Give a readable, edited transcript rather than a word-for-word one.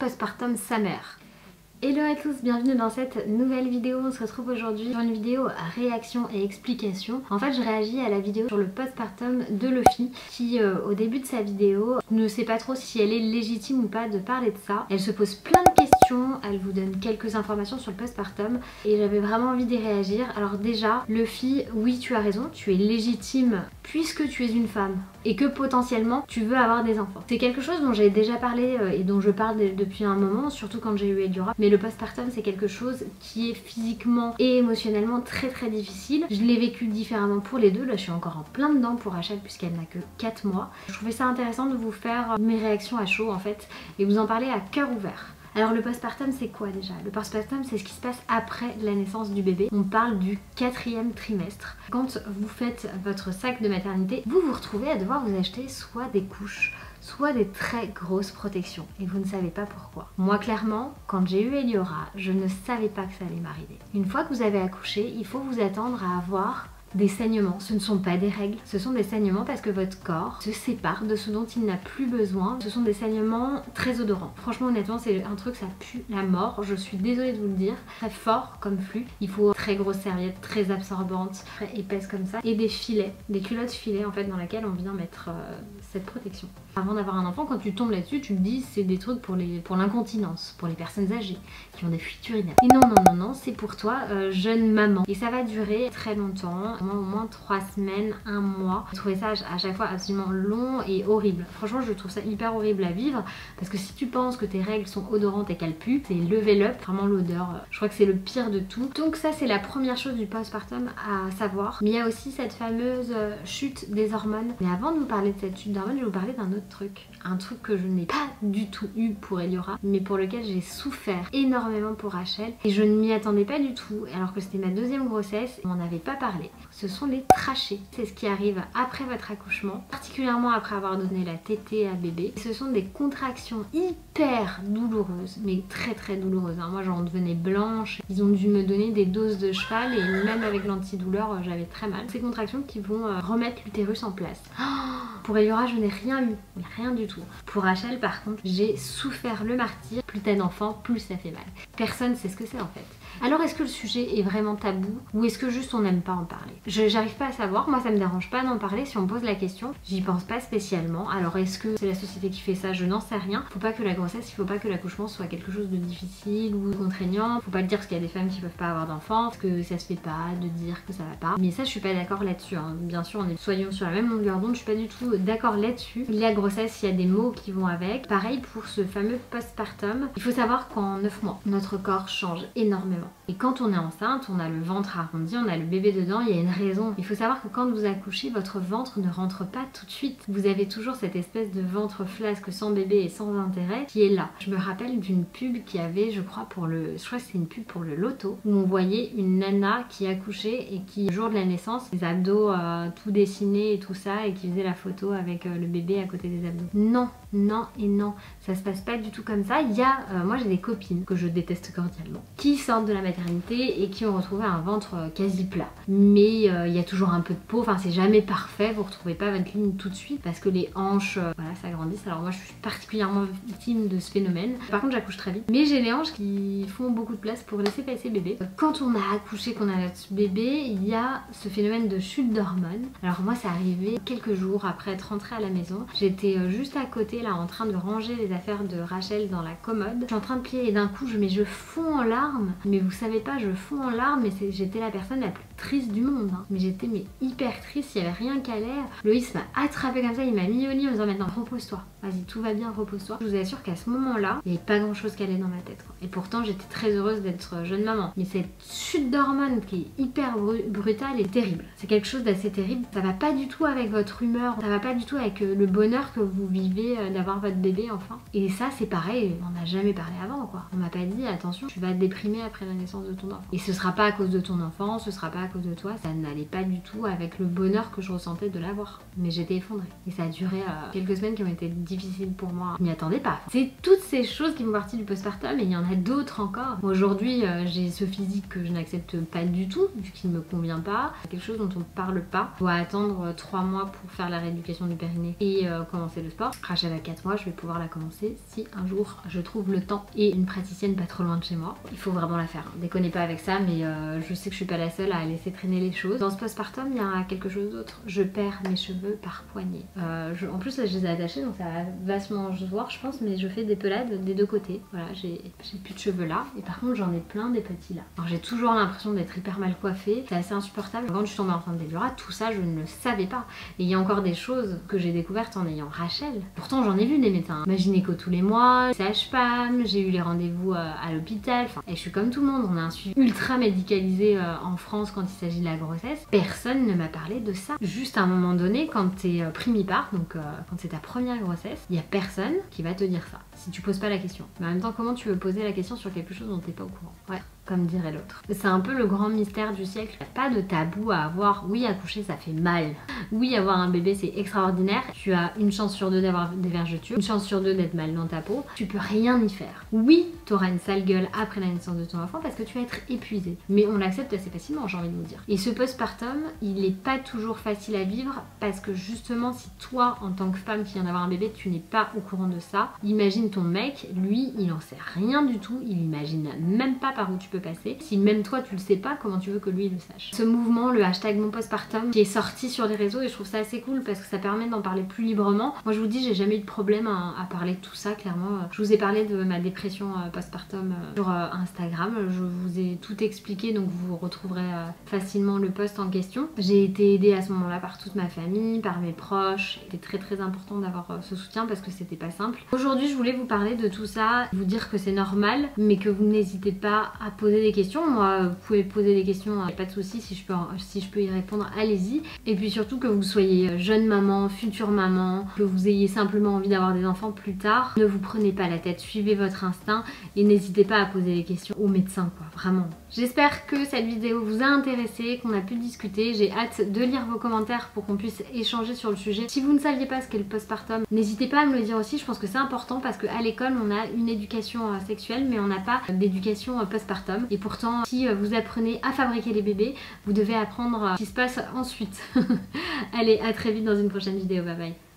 postpartum sa mère. Hello à tous, bienvenue dans cette nouvelle vidéo. On se retrouve aujourd'hui sur une vidéo à réaction et explication. En fait, je réagis à la vidéo sur le postpartum de Luffy qui, au début de sa vidéo, ne sait pas trop si elle est légitime ou pas de parler de ça. Elle se pose plein de questions, elle vous donne quelques informations sur le postpartum et j'avais vraiment envie d'y réagir. Alors déjà, Luffy, oui, tu as raison, tu es légitime puisque tu es une femme et que potentiellement tu veux avoir des enfants. C'est quelque chose dont j'ai déjà parlé et dont je parle depuis un moment, surtout quand j'ai eu Eliora. Mais le postpartum, c'est quelque chose qui est physiquement et émotionnellement très difficile. Je l'ai vécu différemment pour les deux. Là, je suis encore en plein dedans pour Rachel puisqu'elle n'a que 4 mois. Je trouvais ça intéressant de vous faire mes réactions à chaud en fait et vous en parler à cœur ouvert. Alors le postpartum c'est quoi déjà? Le postpartum c'est ce qui se passe après la naissance du bébé. On parle du 4e trimestre. Quand vous faites votre sac de maternité, vous vous retrouvez à devoir vous acheter soit des couches, soit des très grosses protections et vous ne savez pas pourquoi. Moi clairement, quand j'ai eu Eliora, je ne savais pas que ça allait m'arriver. Une fois que vous avez accouché, il faut vous attendre à avoir des saignements. Ce ne sont pas des règles, ce sont des saignements parce que votre corps se sépare de ce dont il n'a plus besoin. Ce sont des saignements très odorants. Franchement honnêtement c'est un truc, ça pue la mort, je suis désolée de vous le dire. Très fort comme flux. Il faut très grosses serviettes, très absorbantes, très épaisses comme ça. Et des filets, des culottes filets en fait dans lesquelles on vient mettre cette protection. Avant d'avoir un enfant, quand tu tombes là-dessus, tu te dis c'est des trucs pour l'incontinence, pour les personnes âgées qui ont des fuites urinaires. Et non, c'est pour toi, jeune maman. Et ça va durer très longtemps, au moins 3 semaines, 1 mois. Je trouvais ça à chaque fois absolument long et horrible. Franchement, je trouve ça hyper horrible à vivre parce que si tu penses que tes règles sont odorantes et qu'elles puent, c'est level up, vraiment l'odeur. Je crois que c'est le pire de tout. Donc ça, c'est la première chose du postpartum à savoir. Mais il y a aussi cette fameuse chute des hormones. Mais avant de vous parler de cette chute d'hormones, je vais vous parler d'un autre truc. Un truc que je n'ai pas du tout eu pour Eliora, mais pour lequel j'ai souffert énormément pour Rachel. Et je ne m'y attendais pas du tout, alors que c'était ma 2e grossesse. On n'en avait pas parlé. Ce sont les trachées. C'est ce qui arrive après votre accouchement, particulièrement après avoir donné la tétée à bébé. Ce sont des contractions hyper douloureuses, mais très douloureuses. Moi j'en devenais blanche. Ils ont dû me donner des doses de cheval et même avec l'antidouleur j'avais très mal. Ces contractions qui vont remettre l'utérus en place. Pour Eliora je n'ai rien eu, mais rien du tout. Pour Rachel par contre j'ai souffert le martyre. Plus t'as d'enfants, plus ça fait mal. Personne sait ce que c'est en fait. Alors est-ce que le sujet est vraiment tabou ou est-ce que juste on n'aime pas en parler? J'arrive pas à savoir, moi ça me dérange pas d'en parler si on me pose la question, j'y pense pas spécialement. Alors est-ce que c'est la société qui fait ça? Je n'en sais rien. Faut pas que la grossesse, il faut pas que l'accouchement soit quelque chose de difficile ou contraignant. Faut pas le dire parce qu'il y a des femmes qui peuvent pas avoir d'enfants, parce que ça se fait pas de dire que ça va pas. Mais ça je suis pas d'accord là-dessus, hein. Bien sûr soyons sur la même longueur d'onde, je suis pas du tout d'accord là-dessus. Il y a grossesse, il y a des mots qui vont avec. Pareil pour ce fameux postpartum. Il faut savoir qu'en 9 mois, notre corps change énormément. Et quand on est enceinte, on a le ventre arrondi, on a le bébé dedans, il y a une raison. Il faut savoir que quand vous accouchez, votre ventre ne rentre pas tout de suite. Vous avez toujours cette espèce de ventre flasque sans bébé et sans intérêt qui est là. Je me rappelle d'une pub qui avait, je crois que c'est une pub pour le loto, où on voyait une nana qui accouchait et qui, le jour de la naissance, les abdos tout dessinés et tout ça, et qui faisait la photo avec le bébé à côté des abdos. Non, ça se passe pas du tout comme ça. Il y a, moi j'ai des copines que je déteste cordialement, qui sortent de la maternité et qui ont retrouvé un ventre quasi plat. Mais il y a toujours un peu de peau, enfin c'est jamais parfait, vous retrouvez pas votre ligne tout de suite parce que les hanches, voilà, s'agrandissent. Alors moi je suis particulièrement victime de ce phénomène. Par contre j'accouche très vite, mais j'ai les hanches qui font beaucoup de place pour laisser passer bébé. Quand on a accouché, qu'on a notre bébé, il y a ce phénomène de chute d'hormones. Alors moi ça arrivait quelques jours après être rentrée à la maison. J'étais juste à côté là en train de ranger les affaires de Rachel dans la commode. Je suis en train de plier et d'un coup je fonds en larmes. Mais vous savez pas, je fonds en larmes et j'étais la personne la plus triste du monde. Mais j'étais hyper triste, il n'y avait rien qu'à l'air. Loïs m'a attrapé comme ça, il m'a mis au lit en me disant maintenant repose-toi. Vas-y, tout va bien, repose-toi. Je vous assure qu'à ce moment-là, il n'y avait pas grand-chose qui allait dans ma tête. Et pourtant, j'étais très heureuse d'être jeune maman. Mais cette chute d'hormones qui est hyper brutale est terrible. C'est quelque chose d'assez terrible. Ça va pas du tout avec votre humeur, ça va pas du tout avec le bonheur que vous vivez d'avoir votre bébé enfin. Et ça, c'est pareil, on n'a jamais parlé avant quoi. On m'a pas dit attention, tu vas te déprimer après la naissance de ton enfant. Et ce sera pas à cause de ton enfant, ce sera pas cause de toi, ça n'allait pas du tout avec le bonheur que je ressentais de l'avoir. Mais j'étais effondrée. Et ça a duré quelques semaines qui ont été difficiles pour moi. Je m'y attendais pas. C'est toutes ces choses qui font partie du postpartum et il y en a d'autres encore. Aujourd'hui, j'ai ce physique que je n'accepte pas du tout, vu qu'il ne me convient pas. C'est quelque chose dont on ne parle pas. Je dois attendre 3 mois pour faire la rééducation du périnée et commencer le sport. Rachel a 4 mois, je vais pouvoir la commencer si un jour je trouve le temps et une praticienne pas trop loin de chez moi. Il faut vraiment la faire. Déconnez pas avec ça, mais je sais que je suis pas la seule à laisser traîner les choses. Dans ce postpartum, il y a quelque chose d'autre. Je perds mes cheveux par poignée. En plus, là, je les ai attachés, donc ça va vachement se voir, je pense, mais je fais des pelades des deux côtés. Voilà, j'ai plus de cheveux là, et par contre, j'en ai plein des petits là. Alors, j'ai toujours l'impression d'être hyper mal coiffée. C'est assez insupportable. Quand je suis tombée enceinte d'Elora, tout ça, je ne le savais pas. Et il y a encore des choses que j'ai découvertes en ayant Rachel. Pourtant, j'en ai vu des médecins. Ma gynéco tous les mois, sage-femme, j'ai eu les rendez-vous à l'hôpital. Enfin, et je suis comme tout le monde. On a un suivi ultra médicalisé en France quand il s'agit de la grossesse. Personne ne m'a parlé de ça. Juste à un moment donné, quand t'es primipare, donc quand c'est ta première grossesse, il y a personne qui va te dire ça. Si tu poses pas la question. Mais en même temps, comment tu veux poser la question sur quelque chose dont t'es pas au courant? Ouais, comme dirait l'autre. C'est un peu le grand mystère du siècle. Il n'y a pas de tabou à avoir. Oui, accoucher ça fait mal. Oui, avoir un bébé c'est extraordinaire. Tu as une chance sur 2 d'avoir des vergetures, une chance sur 2 d'être mal dans ta peau. Tu peux rien y faire. Oui, t'auras une sale gueule après la naissance de ton enfant parce que tu vas être épuisé. Mais on l'accepte assez facilement, j'ai envie de vous dire. Et ce postpartum, il n'est pas toujours facile à vivre parce que justement, si toi, en tant que femme qui vient d'avoir un bébé, tu n'es pas au courant de ça, imagine ton mec, lui, il en sait rien du tout, il imagine même pas par où tu peux passer. Si même toi tu le sais pas, comment tu veux que lui il le sache? Ce mouvement, le hashtag mon postpartum, qui est sorti sur les réseaux et je trouve ça assez cool parce que ça permet d'en parler plus librement. Moi je vous dis, j'ai jamais eu de problème à parler de tout ça, clairement. Je vous ai parlé de ma dépression postpartum sur Instagram, je vous ai tout expliqué, donc vous retrouverez facilement le post en question. J'ai été aidée à ce moment-là par toute ma famille, par mes proches. C'était très important d'avoir ce soutien parce que c'était pas simple. Aujourd'hui je voulais vous parler de tout ça, vous dire que c'est normal, mais que vous n'hésitez pas à poser des questions. Moi, vous pouvez poser des questions, pas de soucis, si je peux y répondre, allez-y. Et puis surtout que vous soyez jeune maman, future maman, que vous ayez simplement envie d'avoir des enfants plus tard, ne vous prenez pas la tête, suivez votre instinct et n'hésitez pas à poser des questions aux médecins, quoi, vraiment. J'espère que cette vidéo vous a intéressé, qu'on a pu discuter. J'ai hâte de lire vos commentaires pour qu'on puisse échanger sur le sujet. Si vous ne saviez pas ce qu'est le postpartum, n'hésitez pas à me le dire aussi. Je pense que c'est important parce qu'à l'école, on a une éducation sexuelle, mais on n'a pas d'éducation postpartum. Et pourtant, si vous apprenez à fabriquer les bébés, vous devez apprendre ce qui se passe ensuite. Allez, à très vite dans une prochaine vidéo. Bye bye.